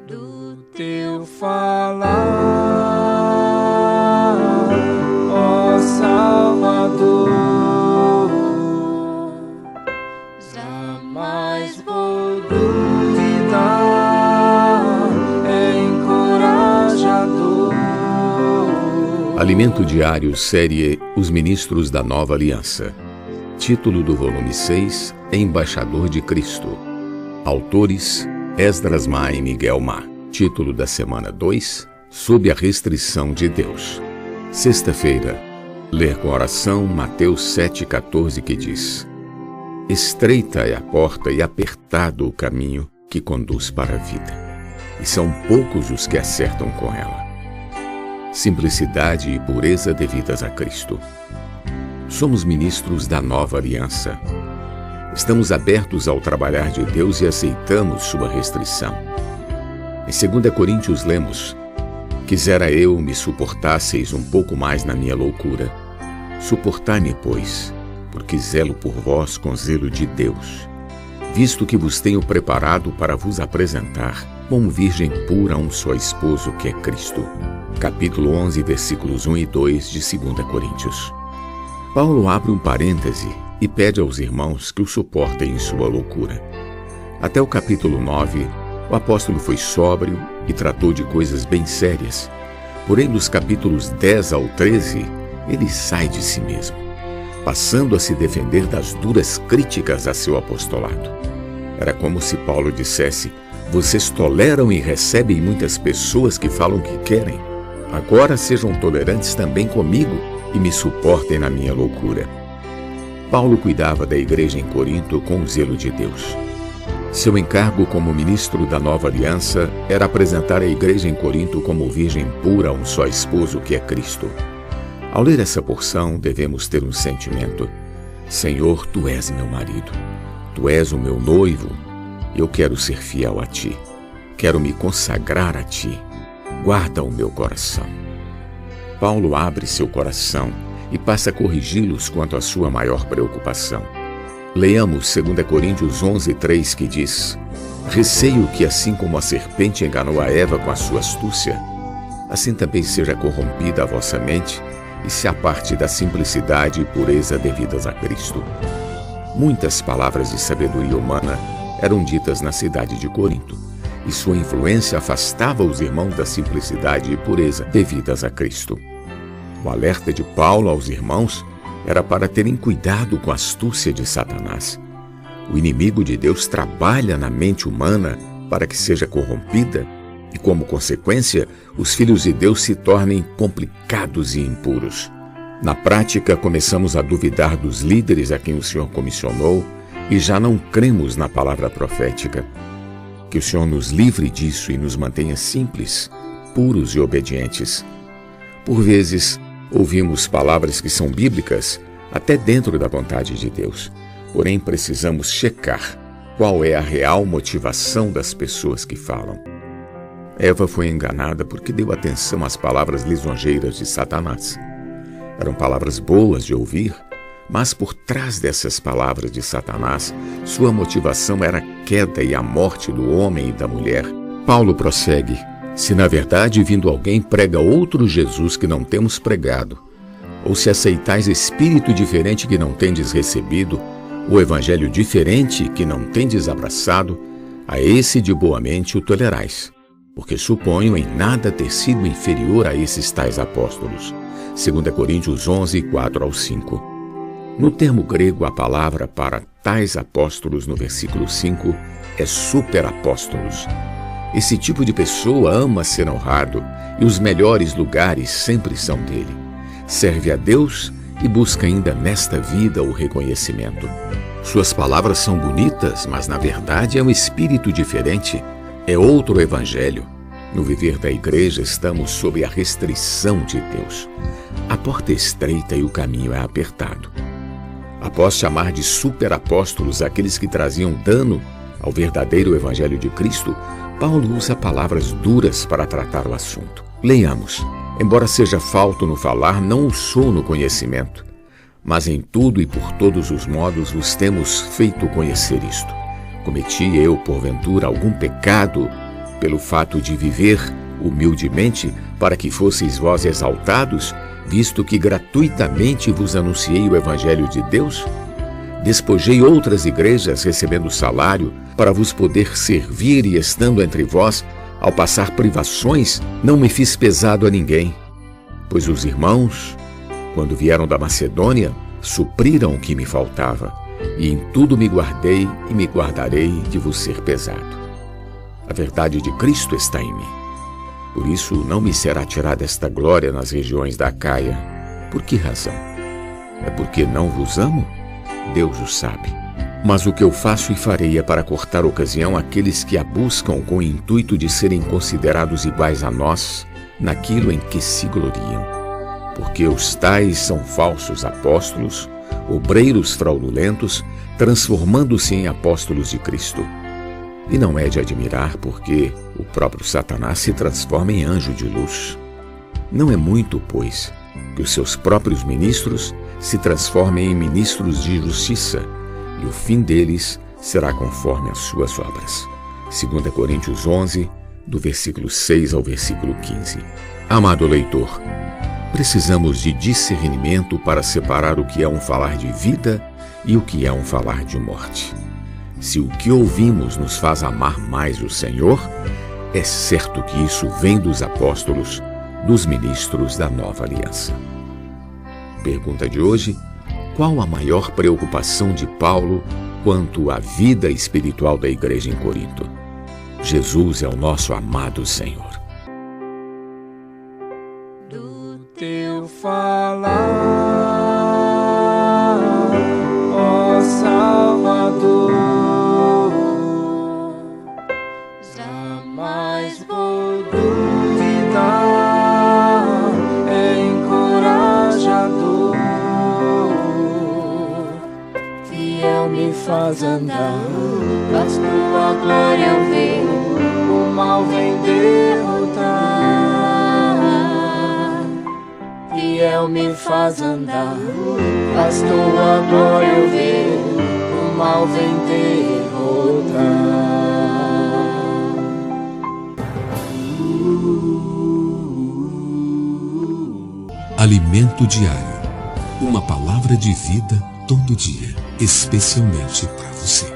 Do teu falar, ó Salvador, jamais vou duvidar, é encorajador. Alimento Diário, série Os Ministros da Nova Aliança. Título do volume 6, Embaixador de Cristo. Autores, Esdras Ma e Miguel Ma. Título da semana 2, Sob a Restrição de Deus. Sexta-feira, ler com oração Mateus 7,14, que diz: Estreita é a porta e apertado o caminho que conduz para a vida, e são poucos os que acertam com ela. Simplicidade e pureza devidas a Cristo. Somos ministros da nova aliança. Estamos abertos ao trabalhar de Deus e aceitamos sua restrição. Em 2 Coríntios lemos: Quisera eu me suportasseis um pouco mais na minha loucura. Suportai-me, pois, porque zelo por vós com zelo de Deus, visto que vos tenho preparado para vos apresentar como virgem pura a um só esposo, que é Cristo. Capítulo 11, versículos 1 e 2 de 2 Coríntios. Paulo abre um parêntese e pede aos irmãos que o suportem em sua loucura. Até o capítulo 9, o apóstolo foi sóbrio e tratou de coisas bem sérias. Porém, dos capítulos 10 ao 13, ele sai de si mesmo, passando a se defender das duras críticas a seu apostolado. Era como se Paulo dissesse: vocês toleram e recebem muitas pessoas que falam o que querem. Agora sejam tolerantes também comigo e me suportem na minha loucura. Paulo cuidava da igreja em Corinto com o zelo de Deus. Seu encargo como ministro da nova aliança era apresentar a igreja em Corinto como virgem pura a um só esposo, que é Cristo. Ao ler essa porção, devemos ter um sentimento: Senhor, Tu és meu marido, Tu és o meu noivo, e eu quero ser fiel a Ti. Quero me consagrar a Ti. Guarda o meu coração. Paulo abre seu coração e passa a corrigi-los quanto à sua maior preocupação. Leiamos 2 Coríntios 11:3, que diz: Receio que, assim como a serpente enganou a Eva com a sua astúcia, assim também seja corrompida a vossa mente e se aparte da simplicidade e pureza devidas a Cristo. Muitas palavras de sabedoria humana eram ditas na cidade de Corinto, e sua influência afastava os irmãos da simplicidade e pureza devidas a Cristo. O alerta de Paulo aos irmãos era para terem cuidado com a astúcia de Satanás. O inimigo de Deus trabalha na mente humana para que seja corrompida e, como consequência, os filhos de Deus se tornem complicados e impuros. Na prática, começamos a duvidar dos líderes a quem o Senhor comissionou e já não cremos na palavra profética. Que o Senhor nos livre disso e nos mantenha simples, puros e obedientes. Por vezes, ouvimos palavras que são bíblicas até dentro da vontade de Deus. Porém, precisamos checar qual é a real motivação das pessoas que falam. Eva foi enganada porque deu atenção às palavras lisonjeiras de Satanás. Eram palavras boas de ouvir, mas por trás dessas palavras de Satanás, sua motivação era a queda e a morte do homem e da mulher. Paulo prossegue: se na verdade vindo alguém prega outro Jesus que não temos pregado, ou se aceitais espírito diferente que não tendes recebido, ou evangelho diferente que não tendes abraçado, a esse de boa mente o tolerais, porque suponho em nada ter sido inferior a esses tais apóstolos. 2 Coríntios 11, 4 ao 5. No termo grego, a palavra para tais apóstolos no versículo 5 é superapóstolos. Esse tipo de pessoa ama ser honrado e os melhores lugares sempre são dele. Serve a Deus e busca ainda nesta vida o reconhecimento. Suas palavras são bonitas, mas na verdade é um espírito diferente, é outro evangelho. No viver da igreja estamos sob a restrição de Deus. A porta é estreita e o caminho é apertado. Após chamar de superapóstolos aqueles que traziam dano ao verdadeiro evangelho de Cristo, Paulo usa palavras duras para tratar o assunto. Leiamos. Embora seja falto no falar, não o sou no conhecimento. Mas em tudo e por todos os modos vos temos feito conhecer isto. Cometi eu, porventura, algum pecado pelo fato de viver humildemente para que fosseis vós exaltados, visto que gratuitamente vos anunciei o Evangelho de Deus? Despojei outras igrejas recebendo salário para vos poder servir e estando entre vós, ao passar privações, não me fiz pesado a ninguém. Pois os irmãos, quando vieram da Macedônia, supriram o que me faltava, e em tudo me guardei e me guardarei de vos ser pesado. A verdade de Cristo está em mim. Por isso não me será tirada esta glória nas regiões da Acaia. Por que razão? É porque não vos amo? Deus o sabe. Mas o que eu faço e farei é para cortar ocasião àqueles que a buscam com o intuito de serem considerados iguais a nós naquilo em que se gloriam. Porque os tais são falsos apóstolos, obreiros fraudulentos, transformando-se em apóstolos de Cristo. E não é de admirar, porque o próprio Satanás se transforma em anjo de luz. Não é muito, pois, que os seus próprios ministros se transformem em ministros de justiça, e o fim deles será conforme as suas obras. 2 Coríntios 11, do versículo 6 ao versículo 15. Amado leitor, precisamos de discernimento para separar o que é um falar de vida e o que é um falar de morte. Se o que ouvimos nos faz amar mais o Senhor, é certo que isso vem dos apóstolos, dos ministros da nova aliança. Pergunta de hoje: qual a maior preocupação de Paulo quanto à vida espiritual da igreja em Corinto? Jesus é o nosso amado Senhor. Do teu falar, ó Salvador, jamais vou duvidar, é encorajador, fiel me faz andar, faz tua glória eu ver, o mal vem derrotar. Fiel me faz andar, faz tua glória eu ver, o mal vem derrotar. Alimento diário. Uma palavra de vida todo dia, especialmente para você.